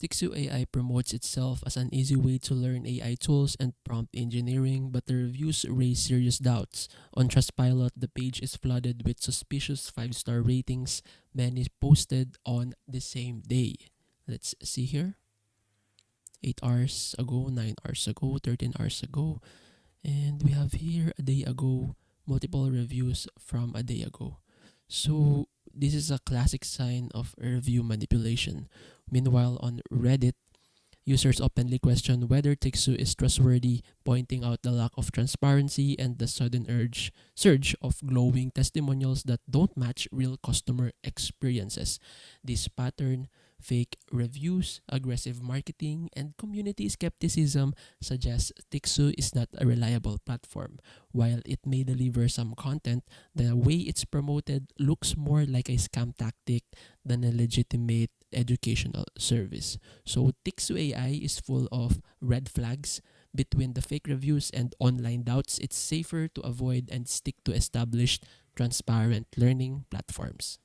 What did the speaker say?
Tixu AI promotes itself as an easy way to learn AI tools and prompt engineering, but the reviews raise serious doubts. On Trustpilot, the page is flooded with suspicious 5-star ratings, many posted on the same day. Let's see here. 8 hours ago, 9 hours ago, 13 hours ago, and we have here a day ago, multiple reviews from a day ago. So this is a classic sign of review manipulation. Meanwhile, on Reddit, users openly question whether Tixu is trustworthy, pointing out the lack of transparency and the sudden surge of glowing testimonials that don't match real customer experiences. This pattern, fake reviews, aggressive marketing, and community skepticism suggests Tixu is not a reliable platform. While it may deliver some content, the way it's promoted looks more like a scam tactic than a legitimate educational service. So Tixu AI is full of red flags. Between the fake reviews and online doubts, it's safer to avoid and stick to established, transparent learning platforms.